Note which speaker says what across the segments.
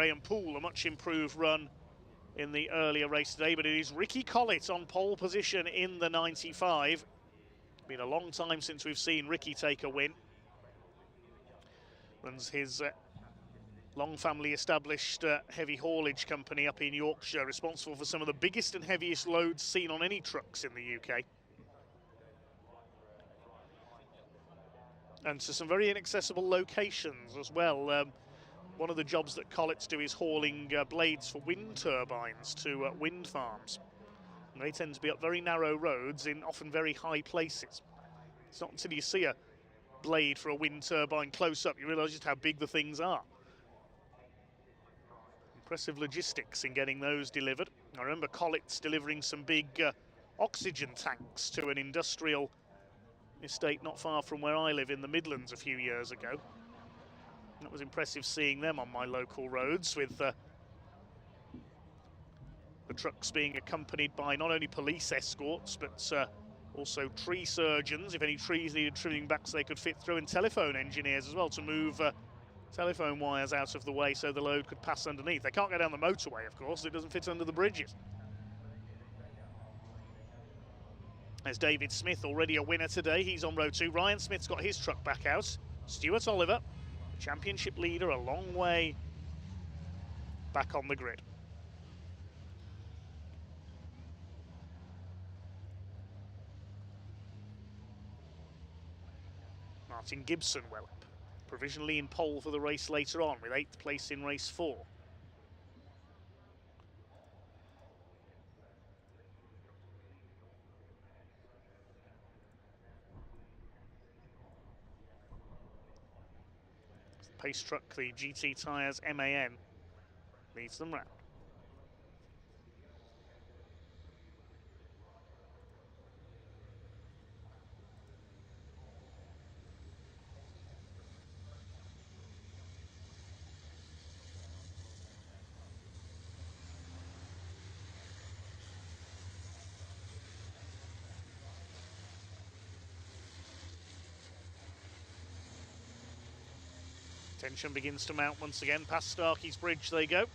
Speaker 1: Graham Poole, a much improved run in the earlier race today, but it is Ricky Collett on pole position in the 95. Been a long time since we've seen Ricky take a win. Runs his long family established heavy haulage company up in Yorkshire, responsible for some of the biggest and heaviest loads seen on any trucks in the UK. And to some very inaccessible locations as well. One of the jobs that Collett's do is hauling blades for wind turbines to wind farms. And they tend to be up very narrow roads in often very high places. It's not until you see a blade for a wind turbine close up you realise just how big the things are. Impressive logistics in getting those delivered. I remember Collett's delivering some big oxygen tanks to an industrial estate not far from where I live in the Midlands a few years ago. That was impressive seeing them on my local roads, with the trucks being accompanied by not only police escorts but also tree surgeons if any trees needed trimming back so they could fit through, and telephone engineers as well to move telephone wires out of the way so the load could pass underneath. They can't go down the motorway, of course, it doesn't fit under the bridges. There's David Smith, already a winner today. He's on row 2. Ryan Smith's got his truck back out. Stuart Oliver, championship leader, a long way back on the grid. Martin Gibson well up, provisionally in pole for the race later on, with 8th place in race 4. Pace truck, the GT Tyres MAN, leads them round. Tension begins to mount once again. Past Starkey's Bridge they go.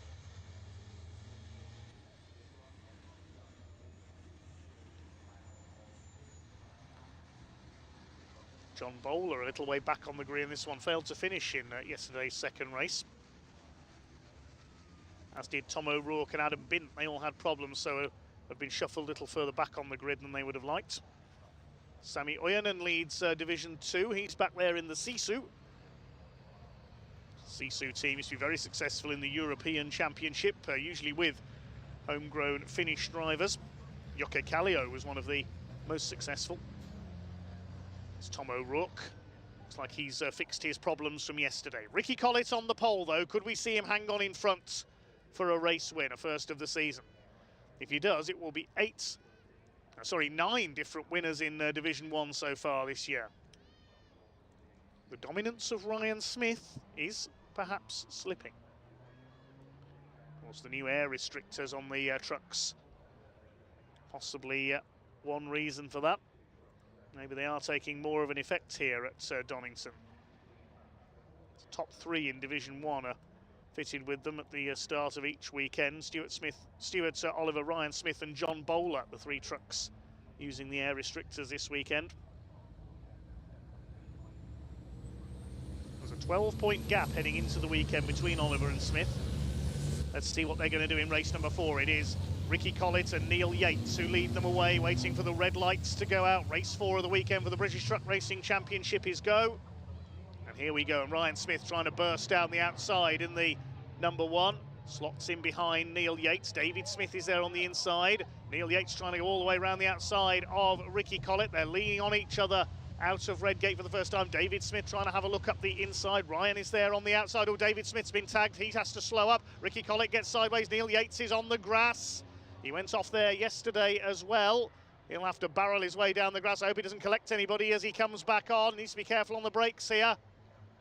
Speaker 1: John Bowler a little way back on the green. This one failed to finish in yesterday's second race, as did Tom O'Rourke and Adam Bint. They all had problems, so have been shuffled a little further back on the grid than they would have liked. Sami Ojanen leads Division 2. He's back there in the Sisu. Sisu team used to be very successful in the European Championship, usually with homegrown Finnish drivers. Jocke Kallio was one of the most successful. It's Tom O'Rourke. Looks like he's fixed his problems from yesterday. Ricky Collett on the pole, though. Could we see him hang on in front for a race win, a first of the season? If he does, it will be 9 different winners in Division 1 so far this year. The dominance of Ryan Smith is perhaps slipping. Of course, the new air restrictors on the trucks, possibly one reason for that. Maybe they are taking more of an effect here at Donington. Top 3 in Division 1 are fitted with them at the start of each weekend. Stuart Oliver, Ryan Smith and John Bowler, the 3 trucks using the air restrictors this weekend. There's a 12-point gap heading into the weekend between Oliver and Smith. Let's see what they're going to do in race number 4. It is Ricky Collett and Neil Yates who lead them away, waiting for the red lights to go out. Race 4 of the weekend for the British Truck Racing Championship is go. And here we go, and Ryan Smith trying to burst down the outside in the number 1. Slots in behind Neil Yates. David Smith is there on the inside. Neil Yates trying to go all the way around the outside of Ricky Collett. They're leaning on each other out of Redgate for the first time. David Smith trying to have a look up the inside. Ryan is there on the outside. Oh, David Smith's been tagged. He has to slow up. Ricky Collett gets sideways. Neil Yates is on the grass. He went off there yesterday as well. He'll have to barrel his way down the grass. I hope he doesn't collect anybody as he comes back on. Needs to be careful on the brakes here.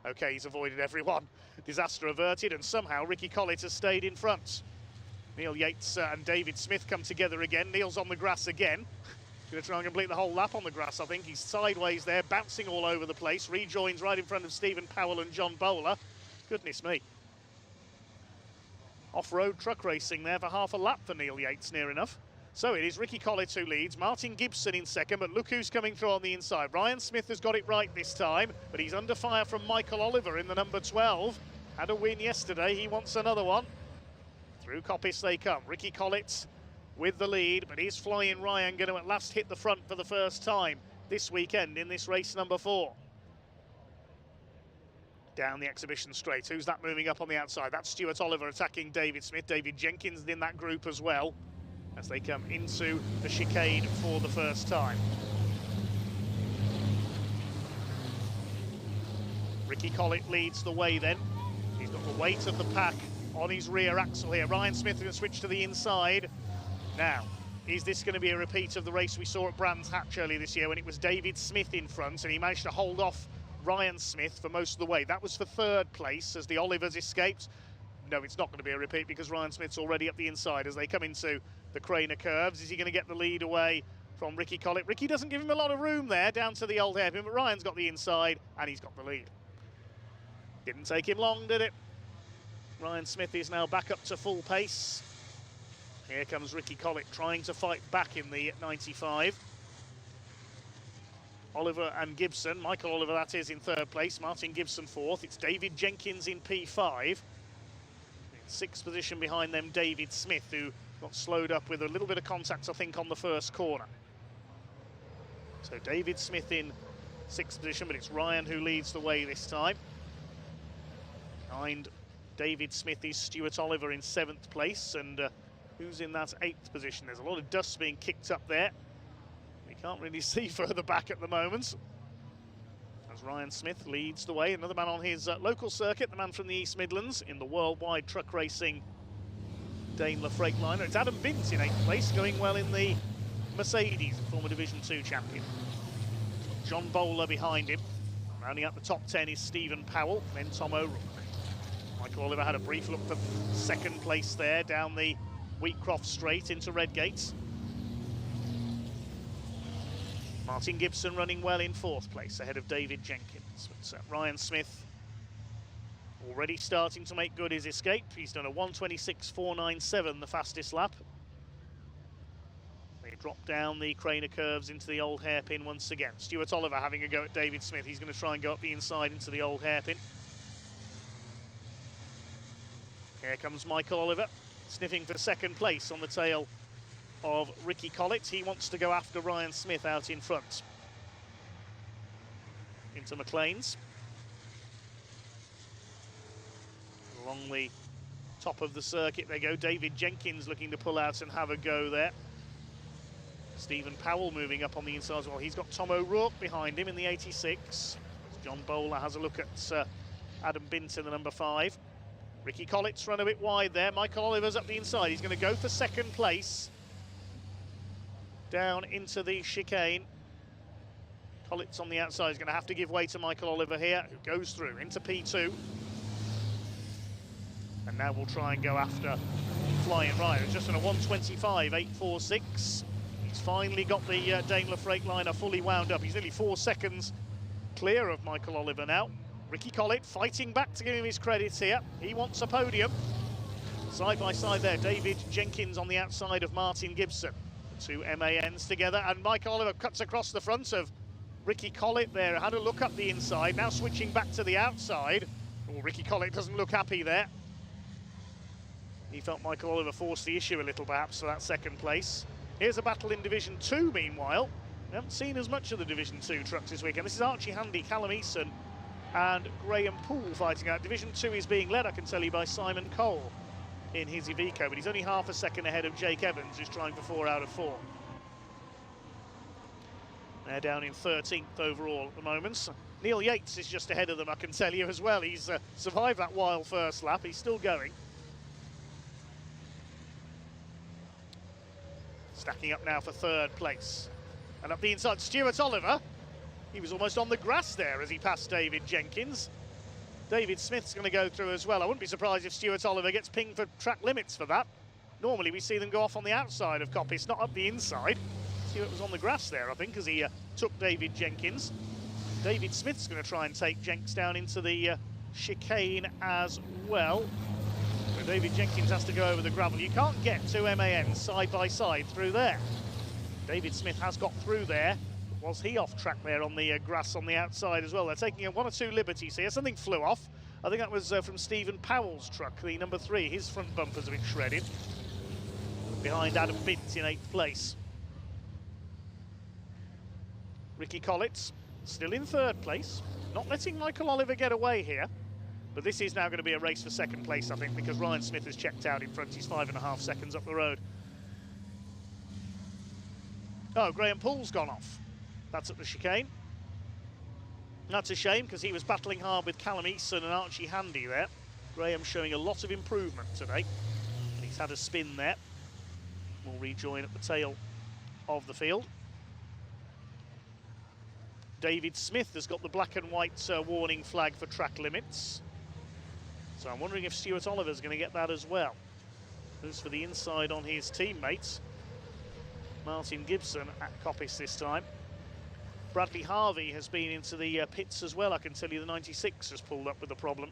Speaker 1: Okay, he's avoided everyone. Disaster averted, and somehow Ricky Collett has stayed in front. Neil Yates and David Smith come together again. Neil's on the grass again. Going to try and complete the whole lap on the grass, I think. He's sideways there, bouncing all over the place. Rejoins right in front of Stephen Powell and John Bowler. Goodness me. off-road truck racing there for half a lap for Neil Yates, near enough. So it is Ricky Collett who leads, Martin Gibson in second, but look who's coming through on the inside. Ryan Smith has got it right this time, but he's under fire from Michael Oliver in the number 12. Had a win yesterday, he wants another one. Through Coppice they come. Ricky Collett with the lead, but is Flying Ryan going to at last hit the front for the first time this weekend in this race number 4? Down the exhibition straight. Who's that moving up on the outside? That's Stuart Oliver attacking David Smith. David Jenkins in that group as well, as they come into the chicane for the first time. Ricky Collett leads the way then. He's got the weight of the pack on his rear axle here. Ryan Smith going to switch to the inside. Now, is this going to be a repeat of the race we saw at Brands Hatch earlier this year when it was David Smith in front and he managed to hold off Ryan Smith for most of the way? That was for third place as the Olivers escaped. No, it's not going to be a repeat because Ryan Smith's already up the inside as they come into the Craner curves. Is he going to get the lead away from Ricky Collett? Ricky doesn't give him a lot of room there down to the old hairpin, but Ryan's got the inside and he's got the lead. Didn't take him long, did it? Ryan Smith is now back up to full pace. Here comes Ricky Collett trying to fight back in the 95. Oliver and Gibson, Michael Oliver that is, in third place, Martin Gibson fourth. It's David Jenkins in P5. In sixth position behind them, David Smith, who got slowed up with a little bit of contact, I think, on the first corner. So David Smith in sixth position, but it's Ryan who leads the way this time. Behind David Smith is Stuart Oliver in seventh place, and who's in that eighth position? There's a lot of dust being kicked up there. We can't really see further back at the moment. As Ryan Smith leads the way, another man on his local circuit, the man from the East Midlands in the worldwide truck racing Daimler Freightliner. It's Adam Bint in eighth place, going well in the Mercedes, former Division 2 champion. John Bowler behind him. Rounding out the top 10 is Stephen Powell, then Tom O'Rourke. Michael Oliver had a brief look for second place there down the Wheatcroft straight into Redgate. Martin Gibson running well in fourth place ahead of David Jenkins. But Ryan Smith already starting to make good his escape. He's done a 1:26.497, the fastest lap. They drop down the Craner curves into the old hairpin once again. Stuart Oliver having a go at David Smith. He's going to try and go up the inside into the old hairpin. Here comes Michael Oliver, sniffing for second place on the tail of Ricky Collett. He wants to go after Ryan Smith out in front. Into McLean's. Along the top of the circuit they go. David Jenkins looking to pull out and have a go there. Stephen Powell moving up on the inside as well. He's got Tom O'Rourke behind him in the 86. John Bowler has a look at Adam Bint in the number 5. Ricky Collett's run a bit wide there. Michael Oliver's up the inside. He's going to go for second place. Down into the chicane. Collett's on the outside. He's going to have to give way to Michael Oliver here, who goes through into P2. And now we'll try and go after Flying Ryan. It's just on a 1:25.846. He's finally got the Daimler Freightliner fully wound up. He's nearly 4 seconds clear of Michael Oliver now. Ricky Collett fighting back to give him his credits here. He wants a podium. Side by side there, David Jenkins on the outside of Martin Gibson. The two MANs together, and Michael Oliver cuts across the front of Ricky Collett there. Had a look up the inside, now switching back to the outside. Oh, Ricky Collett doesn't look happy there. He felt Michael Oliver forced the issue a little perhaps for that second place. Here's a battle in Division 2 meanwhile. We haven't seen as much of the Division 2 trucks this weekend. This is Archie Handy, Callum Eason and Graham Poole fighting out. Division 2 is being led, I can tell you, by Simon Cole in his Iveco, but he's only half a second ahead of Jake Evans, who's trying for 4 out of 4. They're down in 13th overall at the moment. Neil Yates is just ahead of them, I can tell you as well. He's survived that wild first lap. He's still going. Stacking up now for third place. And up the inside, Stuart Oliver. He was almost on the grass there as he passed David Jenkins. David Smith's going to go through as well. I wouldn't be surprised if Stuart Oliver gets pinged for track limits for that. Normally we see them go off on the outside of Coppice, not up the inside. Stuart was on the grass there, I think, as he took David Jenkins. David Smith's going to try and take Jenks down into the chicane as well. So David Jenkins has to go over the gravel. You can't get two MANs side by side through there. David Smith has got through there. Was he off track there on the grass on the outside as well? They're taking one or two liberties here. Something flew off. I think that was from Stephen Powell's truck, the number 3. His front bumper's a bit shredded. Behind Adam Bint in 8th place. Ricky Collett still in 3rd place. Not letting Michael Oliver get away here. But this is now going to be a race for 2nd place, I think, because Ryan Smith has checked out in front. He's 5.5 seconds up the road. Oh, Graham Poole's gone off. That's at the chicane. That's a shame, because he was battling hard with Callum Eason and Archie Handy there. Graham showing a lot of improvement today. And he's had a spin there. We'll rejoin at the tail of the field. David Smith has got the black and white warning flag for track limits. So I'm wondering if Stuart Oliver's going to get that as well. Moves for the inside on his teammates. Martin Gibson at Coppice this time. Bradley Harvey has been into the pits as well. I can tell you the 96 has pulled up with a problem.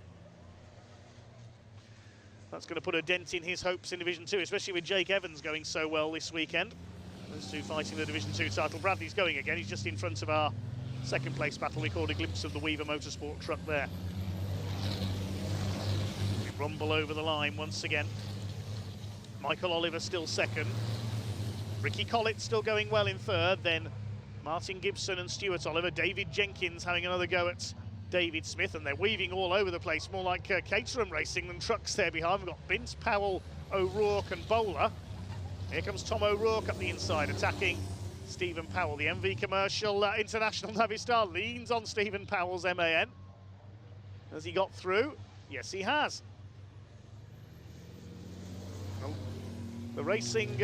Speaker 1: That's going to put a dent in his hopes in Division 2, especially with Jake Evans going so well this weekend. Those two fighting the Division 2 title. Bradley's going again. He's just in front of our 2nd place battle. We caught a glimpse of the Weaver Motorsport truck there. We rumble over the line once again. Michael Oliver still 2nd. Ricky Collett still going well in 3rd. Then Martin Gibson and Stuart Oliver. David Jenkins having another go at David Smith, and they're weaving all over the place, more like Caterham racing than trucks there behind. We've got Bint, Powell, O'Rourke and Bowler. Here comes Tom O'Rourke up the inside, attacking Stephen Powell. The MV Commercial International Navistar leans on Stephen Powell's MAN. Has he got through? Yes, he has. Well, the racing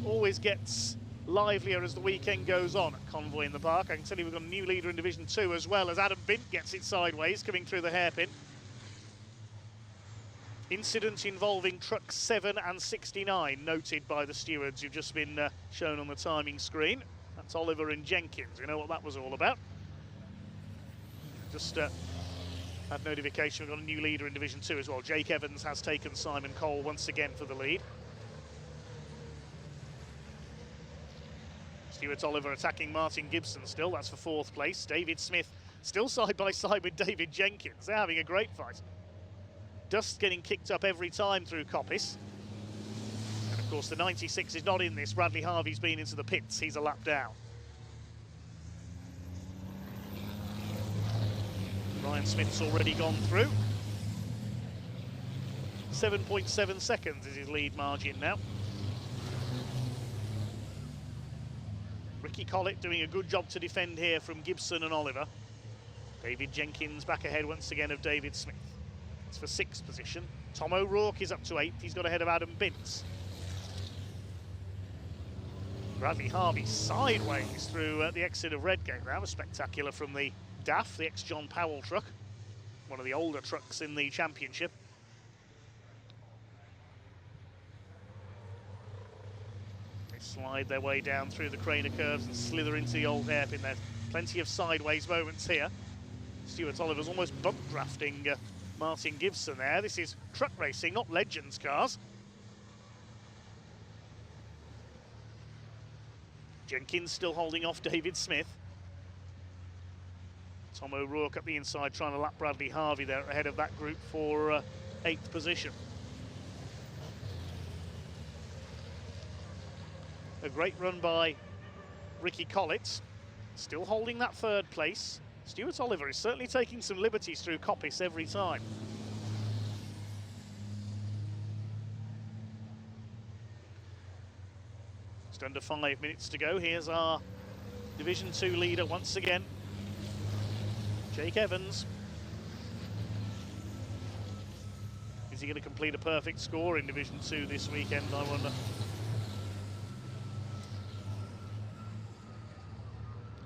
Speaker 1: always gets livelier as the weekend goes on at Convoy in the Park. I can tell you we've got a new leader in Division 2 as well, as Adam Bint gets it sideways, coming through the hairpin. Incident involving trucks 7 and 69 noted by the stewards who've just been shown on the timing screen. That's Oliver and Jenkins. We know what that was all about. Just had notification we've got a new leader in Division 2 as well. Jake Evans has taken Simon Cole once again for the lead. Stuart Oliver attacking Martin Gibson still. That's for 4th place. David Smith still side by side with David Jenkins. They're having a great fight. Dust getting kicked up every time through Coppice. And of course the 96 is not in this. Bradley Harvey's been into the pits. He's a lap down. Ryan Smith's already gone through. 7.7 seconds is his lead margin now. Ricky Collett doing a good job to defend here from Gibson and Oliver. David Jenkins back ahead once again of David Smith. It's for 6th position. Tom O'Rourke is up to 8th. He's got ahead of Adam Bint. Bradley Harvey sideways through the exit of Redgate. That was spectacular from the DAF, the ex-John Powell truck. One of the older trucks in the championship. Slide their way down through the Craner curves and slither into the old hairpin. There's plenty of sideways moments here. Stuart Oliver's almost bump drafting Martin Gibson there. This is truck racing, not Legends cars. Jenkins still holding off David Smith. Tom O'Rourke up the inside trying to lap Bradley Harvey there ahead of that group for 8th position. A great run by Ricky Collett, still holding that 3rd place. Stuart Oliver is certainly taking some liberties through Coppice every time. Just under 5 minutes to go. Here's our Division 2 leader once again, Jake Evans. Is he going to complete a perfect score in Division 2 this weekend, I wonder?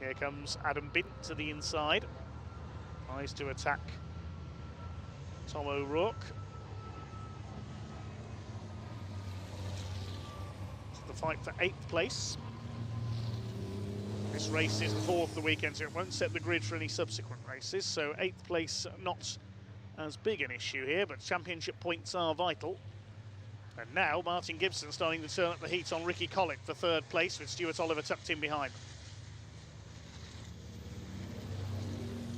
Speaker 1: Here comes Adam Bint to the inside. Tries to attack Tom O'Rourke. The fight for 8th place. This race is 4th the weekend, so it won't set the grid for any subsequent races. So 8th place not as big an issue here, but championship points are vital. And now Martin Gibson starting to turn up the heat on Ricky Collett for third place, with Stuart Oliver tucked in behind.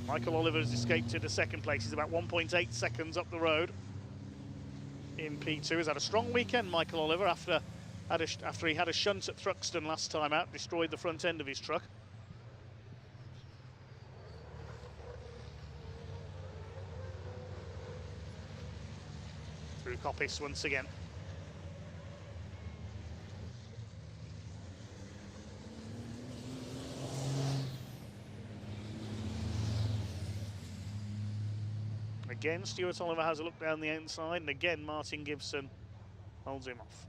Speaker 1: Michael Oliver has escaped to the second place. He's about 1.8 seconds up the road in P2. He's had a strong weekend, Michael Oliver, after he had a shunt at Thruxton last time out, destroyed the front end of his truck. Through Coppice once again. Again, Stuart Oliver has a look down the inside, and again, Martin Gibson holds him off.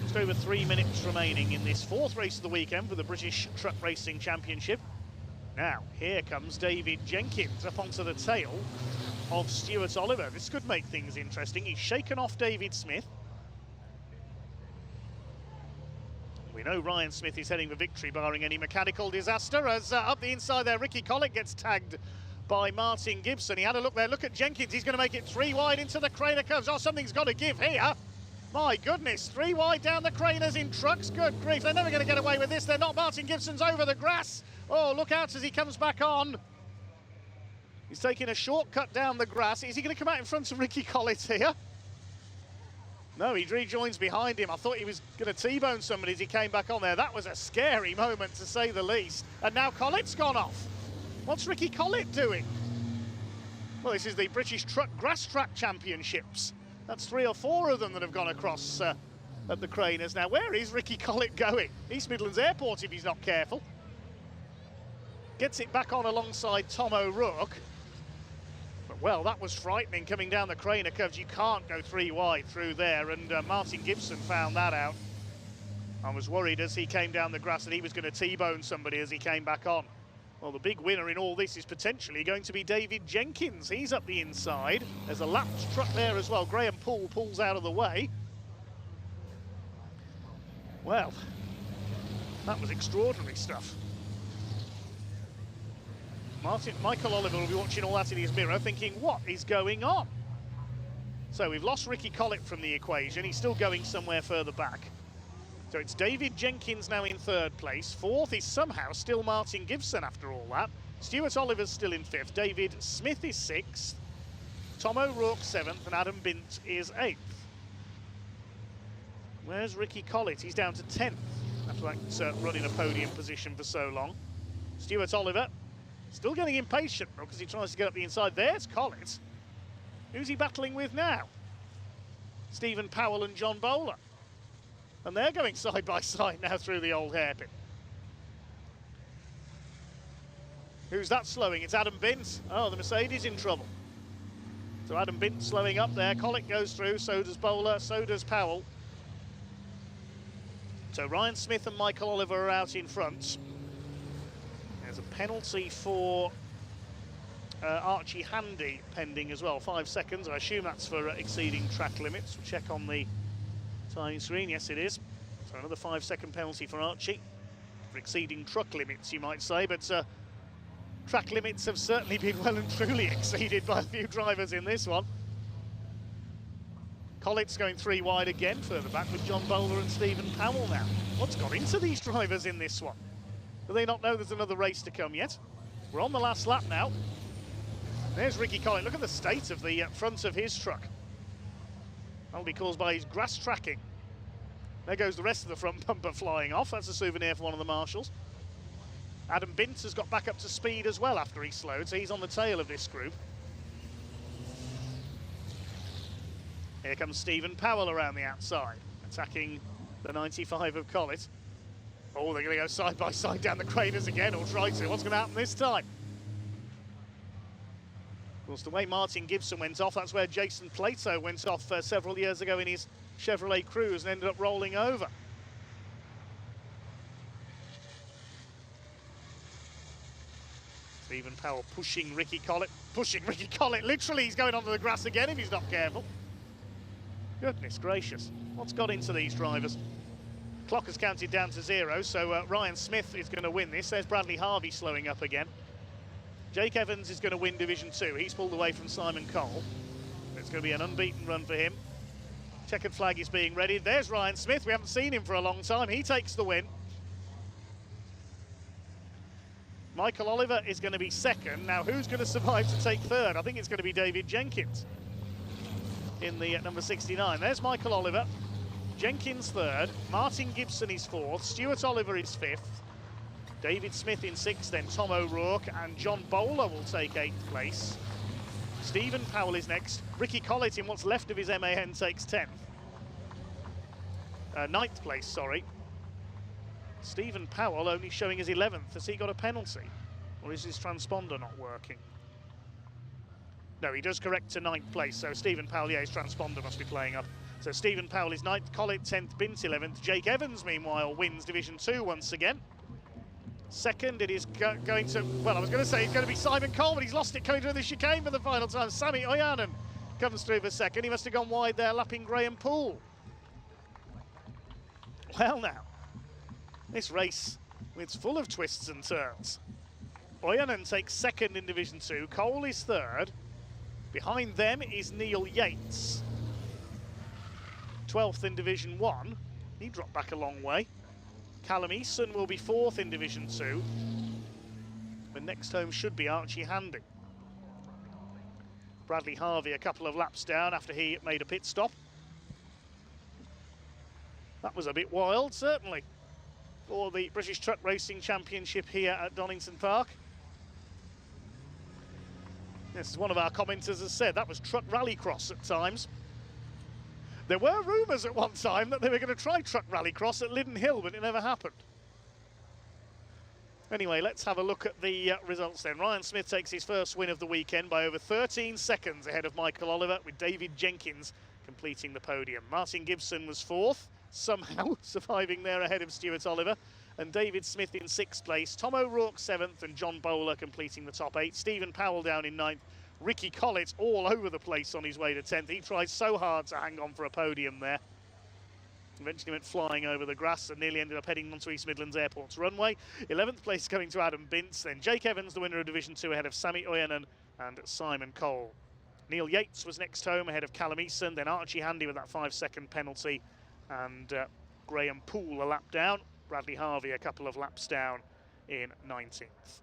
Speaker 1: Just over 3 minutes remaining in this fourth race of the weekend for the British Truck Racing Championship. Now, here comes David Jenkins up onto the tail of Stuart Oliver. This could make things interesting. He's shaken off David Smith. We know Ryan Smith is heading for victory, barring any mechanical disaster, as up the inside there, Ricky Collett gets tagged by Martin Gibson. He had a look there. Look at Jenkins. He's going to make it 3 wide into the Craner curves. Oh, something's got to give here. My goodness, 3 wide down the Craners in trucks. Good grief, they're never going to get away with this. They're not. Martin Gibson's over the grass. Oh, look out as he comes back on. He's taking a shortcut down the grass. Is he going to come out in front of Ricky Collett here? No, he rejoins behind him. I thought he was going to T-bone somebody as he came back on there. That was a scary moment, to say the least. And now Collett's gone off. What's Ricky Collett doing? Well, this is the British Truck Grass Track Championships. That's 3 or 4 of them that have gone across at the Craners. Now, where is Ricky Collett going? East Midlands Airport, if he's not careful. Gets it back on alongside Tom O'Rourke. But, well, that was frightening coming down the Craner curves. You can't go 3 wide through there, and Martin Gibson found that out. I was worried as he came down the grass that he was going to T-bone somebody as he came back on. Well, the big winner in all this is potentially going to be David Jenkins. He's up the inside. There's a lapped truck there as well. Graham Poole pulls out of the way. Well, that was extraordinary stuff. Michael Oliver will be watching all that in his mirror thinking, what is going on? So we've lost Ricky Collett from the equation. He's still going somewhere further back. So it's David Jenkins now in third place. Fourth is somehow still Martin Gibson after all that. Stuart Oliver's still in fifth. David Smith is sixth. Tom O'Rourke seventh, and Adam Bint is eighth. Where's Ricky Collett? He's down to 10th after that run in a podium position for so long. Stuart Oliver still getting impatient because he tries to get up the inside. There's Collett. Who's he battling with now? Stephen Powell and John Bowler. And they're going side by side now through the old hairpin. Who's that slowing? It's Adam Bint. Oh, the Mercedes in trouble. So Adam Bint slowing up there. Collett goes through, so does Bowler, so does Powell. So Ryan Smith and Michael Oliver are out in front. There's a penalty for Archie Handy pending as well, 5 seconds. I assume that's for exceeding track limits. We'll check on the timing screen. Yes, it is. So another 5-second penalty for Archie for exceeding truck limits, you might say, but track limits have certainly been well and truly exceeded by a few drivers in this one. Collett's going 3 wide again, further back with John Bowler and Stephen Powell now. What's got into these drivers in this one? Do they not know there's another race to come yet? We're on the last lap now. There's Ricky Collett. Look at the state of the front of his truck. That'll be caused by his grass tracking. There goes the rest of the front bumper flying off. That's a souvenir for one of the marshals. Adam Bint has got back up to speed as well after he slowed, so he's on the tail of this group. Here comes Stephen Powell around the outside, attacking the 95 of Collett. Oh, they're going to go side by side down the Craners again, or try to. What's going to happen this time? Of course, the way Martin Gibson went off, that's where Jason Plato went off several years ago in his Chevrolet Cruze and ended up rolling over. Stephen Powell pushing Ricky Collett. Literally, he's going onto the grass again if he's not careful. Goodness gracious. What's got into these drivers? Clock has counted down to 0, so Ryan Smith is going to win this. There's Bradley Harvey slowing up again. Jake Evans is going to win Division 2. He's pulled away from Simon Cole. It's going to be an unbeaten run for him. Checkered flag is being readied. There's Ryan Smith. We haven't seen him for a long time. He takes the win. Michael Oliver is going to be second. Now, who's going to survive to take third? I think it's going to be David Jenkins in the number 69. There's Michael Oliver. Jenkins third. Martin Gibson is fourth. Stuart Oliver is fifth. David Smith in sixth. Then Tom O'Rourke and John Bowler will take eighth place. Stephen Powell is next. Ricky Collett in what's left of his MAN takes 10th. Ninth place, sorry. Stephen Powell only showing his 11th. Has he got a penalty? Or is his transponder not working? No, he does correct to 9th place. So Stephen Powell, yeah, his transponder must be playing up. So Stephen Powell is 9th, Collett 10th, Bint 11th. Jake Evans, meanwhile, wins Division 2 once again. Second, it is going to, well, I was going to say it's going to be Simon Cole, but he's lost it coming through the chicane for the final time. Sami Oyanen comes through for second. He must have gone wide there, lapping Graham Poole. Well, now, this race, it's full of twists and turns. Oyanen takes second in Division 2. Cole is third. Behind them is Neil Yates. 12th in Division 1. He dropped back a long way. Callum Eason will be 4th in Division 2. The next home should be Archie Handy. Bradley Harvey a couple of laps down after he made a pit stop. That was a bit wild, certainly, for the British Truck Racing Championship here at Donington Park. This is one of our commenters has said that was truck rallycross at times. There were rumours at one time that they were going to try truck rallycross at Liddon Hill, but it never happened. Anyway, let's have a look at the results then. Ryan Smith takes his first win of the weekend by over 13 seconds ahead of Michael Oliver, with David Jenkins completing the podium. Martin Gibson was 4th, somehow surviving there ahead of Stuart Oliver, and David Smith in 6th place. Tom O'Rourke 7th, and John Bowler completing the top 8. Stephen Powell down in 9th. Ricky Collett all over the place on his way to 10th. He tried so hard to hang on for a podium there. Eventually went flying over the grass and nearly ended up heading onto East Midlands Airport's runway. 11th place going to Adam Bintz. Then Jake Evans, the winner of Division 2, ahead of Sami Oyanen and Simon Cole. Neil Yates was next home ahead of Callum Eason. Then Archie Handy with that 5-second penalty. And Graham Poole a lap down. Bradley Harvey a couple of laps down in 19th.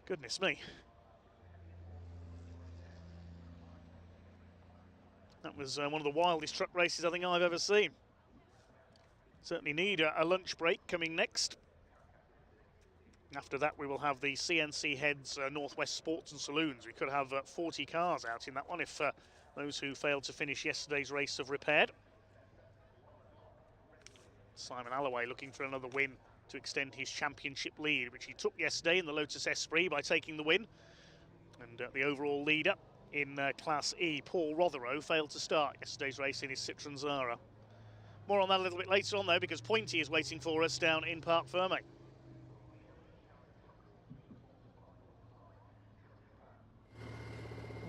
Speaker 1: Goodness me. That was one of the wildest truck races I think I've ever seen. Certainly need a lunch break coming next. After that we will have the CNC Heads Northwest Sports and Saloons. We could have 40 cars out in that one if those who failed to finish yesterday's race have repaired. Simon Alloway looking for another win to extend his championship lead, which he took yesterday in the Lotus Esprit by taking the win. And the overall leader in Class E, Paul Rotherow, failed to start yesterday's race in his Citroën Zara. More on that a little bit later on, though, because Pointy is waiting for us down in Parc Fermé.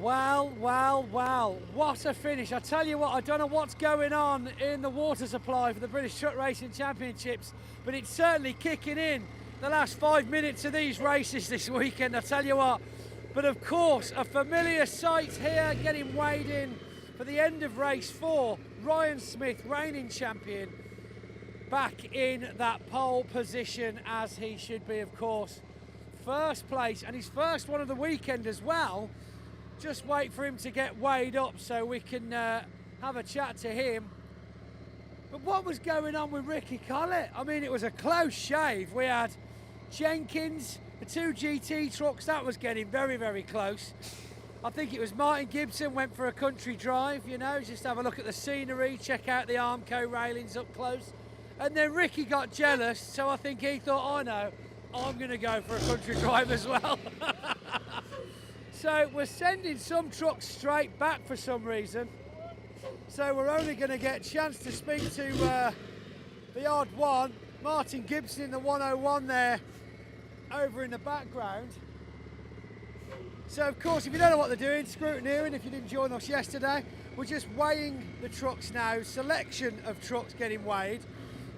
Speaker 2: Wow, wow, wow. What a finish. I tell you what, I don't know what's going on in the water supply for the British Truck Racing Championships, but it's certainly kicking in the last 5 minutes of these races this weekend, I tell you what. But of course, a familiar sight here, getting weighed in for the end of race 4. Ryan Smith, reigning champion, back in that pole position as he should be, of course. First place, and his first one of the weekend as well. Just wait for him to get weighed up so we can have a chat to him. But what was going on with Ricky Collett? I mean, it was a close shave. We had Jenkins, the 2 GT trucks, that was getting very, very close. I think it was Martin Gibson went for a country drive, you know, just have a look at the scenery, check out the Armco railings up close. And then Ricky got jealous, so I think he thought, oh no, I'm going to go for a country drive as well. So we're sending some trucks straight back for some reason. So we're only going to get a chance to speak to the odd one. Martin Gibson in the 101 there, over in the background. So of course, if you don't know what they're doing, scrutineering, if you didn't join us yesterday, we're just weighing the trucks now, selection of trucks getting weighed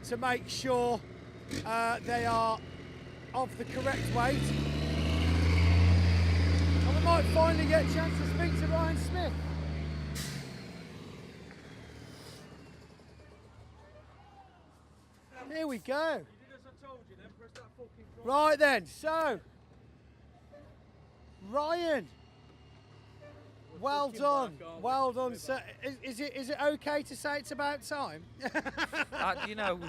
Speaker 2: to make sure they are of the correct weight. And we might finally get a chance to speak to Ryan Smith. Here we go. Right then, so Ryan, well done, well done. So, is it okay to say it's about time?
Speaker 3: You know,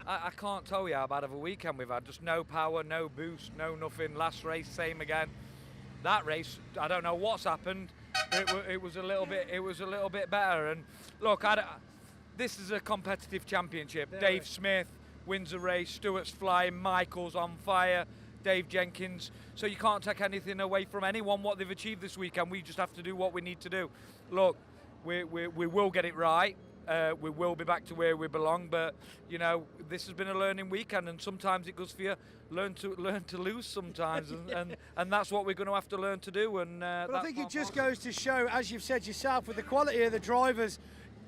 Speaker 3: I can't tell you how bad of a weekend we've had. Just no power, no boost, no nothing. Last race, same again. That race, I don't know what's happened. It was a little bit better. And look, this is a competitive championship. Dave Smith wins a race, Stewart's flying, Michael's on fire, Dave Jenkins. So you can't take anything away from anyone what they've achieved this weekend. We just have to do what we need to do. Look, we will get it right. We will be back to where we belong. But you know, this has been a learning weekend, and sometimes it goes for you. Learn to lose sometimes, and that's what we're going to have to learn to do. And
Speaker 2: but I think it just goes to show, as you've said yourself, with the quality of the drivers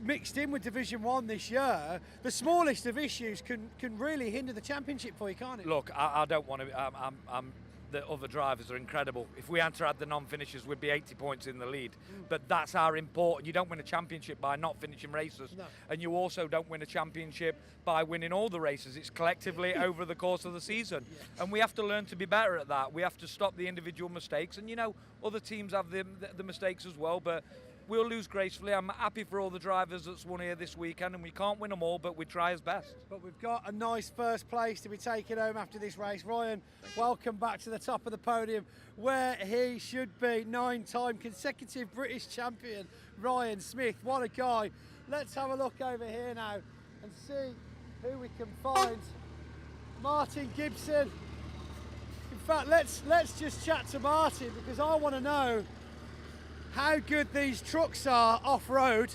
Speaker 2: mixed in with Division 1 this year, the smallest of issues can really hinder the championship for you, can't it?
Speaker 3: Look, I don't want to. The other drivers are incredible. If we hadn't had the non-finishers, we'd be 80 points in the lead. But that's our important. You don't win a championship by not finishing races.
Speaker 2: No.
Speaker 3: And you also don't win a championship by winning all the races. It's collectively over the course of the season. Yes. And we have to learn to be better at that. We have to stop the individual mistakes. And, you know, other teams have the mistakes as well. But we'll lose gracefully. I'm happy for all the drivers that's won here this weekend, and we can't win them all, but we try as best.
Speaker 2: But we've got a nice first place to be taken home after this race. Ryan, welcome back to the top of the podium, where he should be. 9-time consecutive British champion, Ryan Smith. What a guy. Let's have a look over here now and see who we can find. Martin Gibson. In fact, let's just chat to Martin, because I want to know how good these trucks are off-road.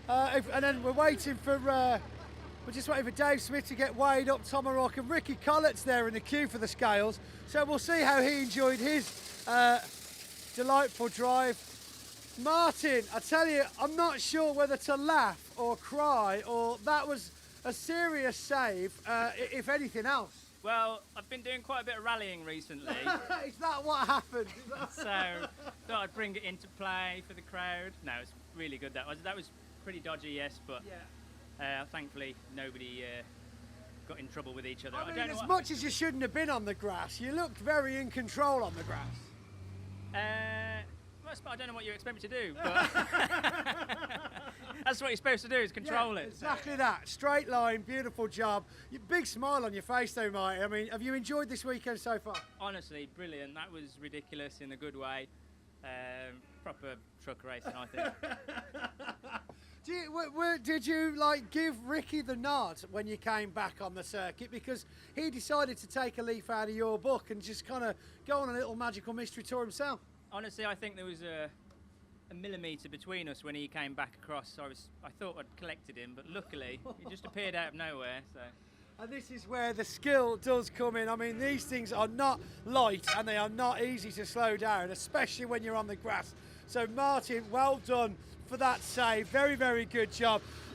Speaker 2: And then we're waiting for, we're just waiting for Dave Smith to get weighed up, Tom O'Rourke, and Ricky Collett's there in the queue for the scales. So we'll see how he enjoyed his delightful drive. Martin, I tell you, I'm not sure whether to laugh or cry, or that was a serious save, if anything else.
Speaker 4: Well, I've been doing quite a bit of rallying recently.
Speaker 2: Is that what happened?
Speaker 4: So thought I'd bring it into play for the crowd. No, it's really good. That was pretty dodgy, yes, but thankfully nobody got in trouble with each other.
Speaker 2: I mean, as much as you shouldn't have been on the grass, you looked very in control on the grass.
Speaker 4: I don't know what you expect me to do, but that's what you're supposed to do, is control it.
Speaker 2: Exactly that. Straight line, beautiful job. Big smile on your face though, Mike. I mean, have you enjoyed this weekend so far?
Speaker 4: Honestly, brilliant. That was ridiculous in a good way. Proper truck racing, I think.
Speaker 2: Did you like give Ricky the nod when you came back on the circuit, because he decided to take a leaf out of your book and just kind of go on a little magical mystery tour himself?
Speaker 4: Honestly, I think there was a millimetre between us when he came back across. I thought I'd collected him, but luckily he just appeared out of nowhere. So.
Speaker 2: And this is where the skill does come in. I mean, these things are not light and they are not easy to slow down, especially when you're on the grass. So Martin, well done for that save. Very, very good job.